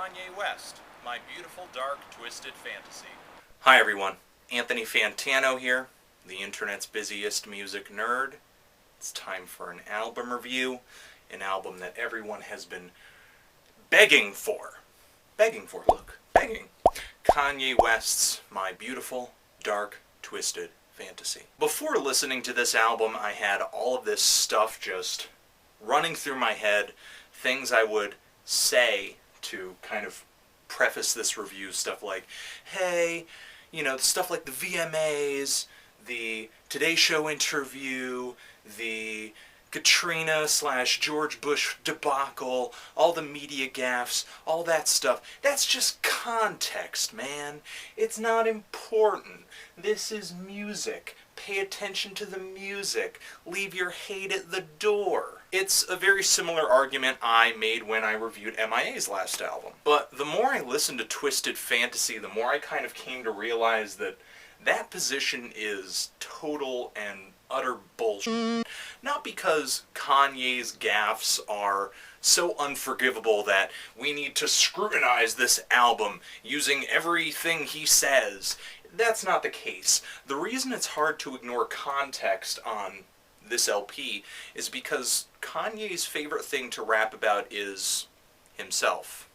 Kanye West, My Beautiful Dark Twisted Fantasy. Hi everyone, Anthony Fantano here, the internet's busiest music nerd. It's time for an album review, an album that everyone has been begging for. Begging. Kanye West's My Beautiful Dark Twisted Fantasy. Before listening to this album, I had all of this stuff just running through my head, things I would say to kind of preface this review, stuff like, hey, stuff like the VMAs, the Today Show interview, the Katrina/George Bush debacle, all the media gaffes, all that stuff. That's just context, man. It's not important. This is music. Pay attention to the music. Leave your hate at the door. It's a very similar argument I made when I reviewed MIA's last album. But the more I listened to Twisted Fantasy, the more I kind of came to realize that that position is total and utter bullshit. Not because Kanye's gaffes are so unforgivable that we need to scrutinize this album using everything he says. That's not the case. The reason it's hard to ignore context on this LP is because Kanye's favorite thing to rap about is himself.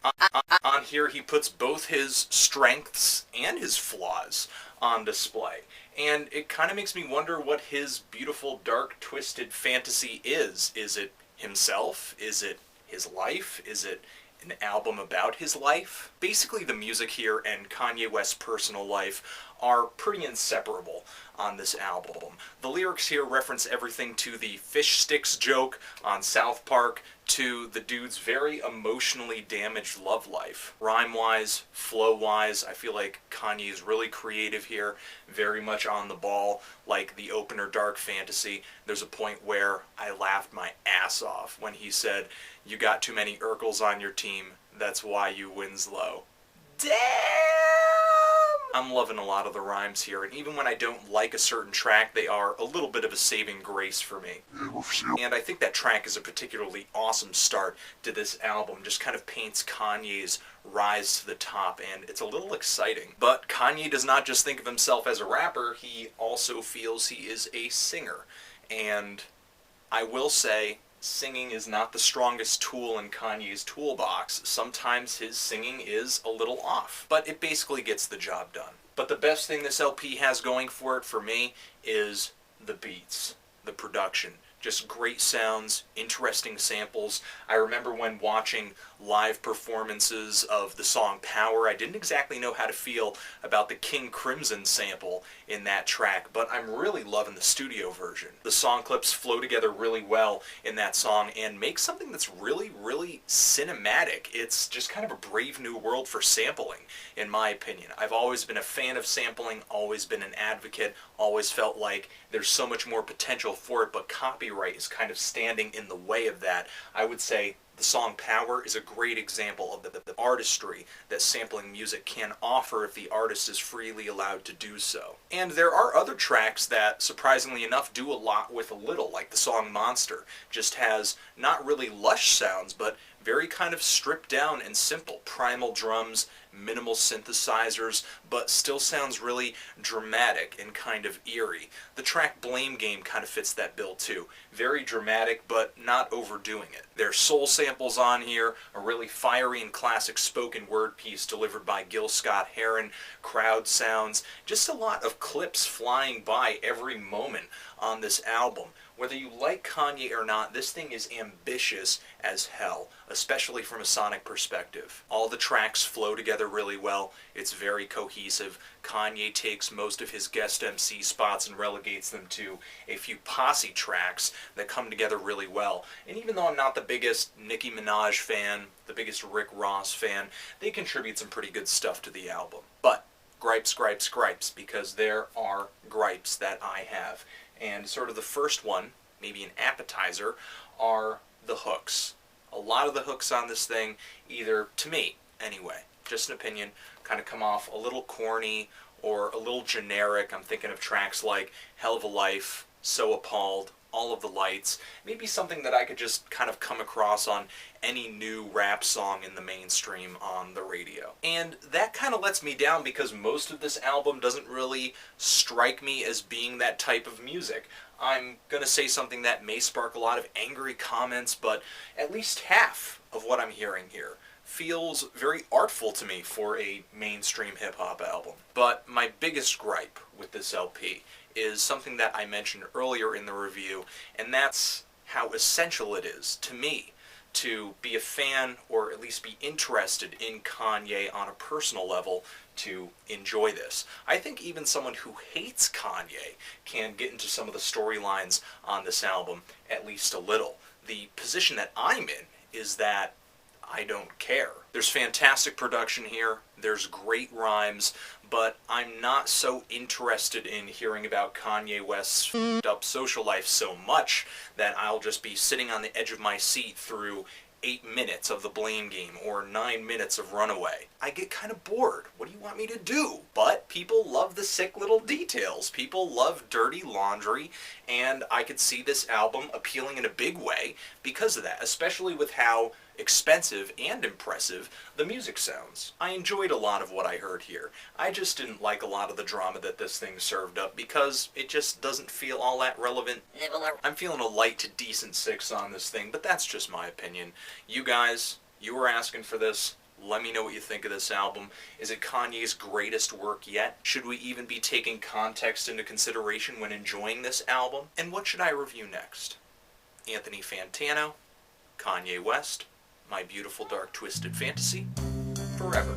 On here he puts both his strengths and his flaws on display. And it kind of makes me wonder what his beautiful, dark, twisted fantasy is. Is it himself? Is it his life? Is it an album about his life? Basically, the music here and Kanye West's personal life are pretty inseparable on this album. The lyrics here reference everything to the fish sticks joke on South Park to the dude's very emotionally damaged love life. Rhyme-wise, flow-wise, I feel like Kanye's really creative here, very much on the ball, like the opener Dark Fantasy. There's a point where I laughed my ass off when he said, "You got too many Urkels on your team, that's why you Winslow." Damn! I'm loving a lot of the rhymes here, and even when I don't like a certain track, they are a little bit of a saving grace for me. And I think that track is a particularly awesome start to this album, just kind of paints Kanye's rise to the top, and it's a little exciting. But Kanye does not just think of himself as a rapper, he also feels he is a singer. And I will say, singing is not the strongest tool in Kanye's toolbox. Sometimes his singing is a little off, but it basically gets the job done. But the best thing this LP has going for it for me is the beats, the production. Just great sounds, interesting samples. I remember when watching live performances of the song Power, I didn't exactly know how to feel about the King Crimson sample in that track, but I'm really loving the studio version. The song clips flow together really well in that song and make something that's really, really cinematic. It's just kind of a brave new world for sampling, in my opinion. I've always been a fan of sampling, always been an advocate, always felt like there's so much more potential for it, but copyright is kind of standing in the way of that. I would say the song Power is a great example of the artistry that sampling music can offer if the artist is freely allowed to do so. And there are other tracks that, surprisingly enough, do a lot with a little, like the song Monster. Just has not really lush sounds, but very kind of stripped down and simple. Primal drums, minimal synthesizers, but still sounds really dramatic and kind of eerie. The track Blame Game kind of fits that bill too. Very dramatic, but not overdoing it. There's soul samples on here, a really fiery and classic spoken word piece delivered by Gil Scott-Heron, crowd sounds, just a lot of clips flying by every moment on this album. Whether you like Kanye or not, this thing is ambitious as hell, especially from a sonic perspective. All the tracks flow together really well. It's very cohesive. Kanye takes most of his guest MC spots and relegates them to a few posse tracks that come together really well. And even though I'm not the biggest Nicki Minaj fan, the biggest Rick Ross fan, they contribute some pretty good stuff to the album. But gripes, because there are gripes that I have. And sort of the first one, maybe an appetizer, are the hooks. A lot of the hooks on this thing, either, to me anyway, just an opinion, kind of come off a little corny or a little generic. I'm thinking of tracks like Hell of a Life, So Appalled, all of the lights, maybe something that I could just kind of come across on any new rap song in the mainstream on the radio. And that kind of lets me down because most of this album doesn't really strike me as being that type of music. I'm going to say something that may spark a lot of angry comments, but at least half of what I'm hearing here feels very artful to me for a mainstream hip-hop album. But my biggest gripe with this LP is something that I mentioned earlier in the review, and that's how essential it is to me to be a fan or at least be interested in Kanye on a personal level to enjoy this. I think even someone who hates Kanye can get into some of the storylines on this album at least a little. The position that I'm in is that I don't care. There's fantastic production here, there's great rhymes, but I'm not so interested in hearing about Kanye West's up social life so much that I'll just be sitting on the edge of my seat through 8 minutes of The Blame Game or 9 minutes of Runaway. I get kind of bored. What do you want me to do? But people love the sick little details. People love dirty laundry, and I could see this album appealing in a big way because of that, especially with how expensive and impressive the music sounds. I enjoyed a lot of what I heard here. I just didn't like a lot of the drama that this thing served up because it just doesn't feel all that relevant. I'm feeling a light to decent 6 on this thing, but that's just my opinion. You guys, you were asking for this. Let me know what you think of this album. Is it Kanye's greatest work yet? Should we even be taking context into consideration when enjoying this album? And what should I review next? Anthony Fantano, Kanye West, My Beautiful Dark Twisted Fantasy, Forever.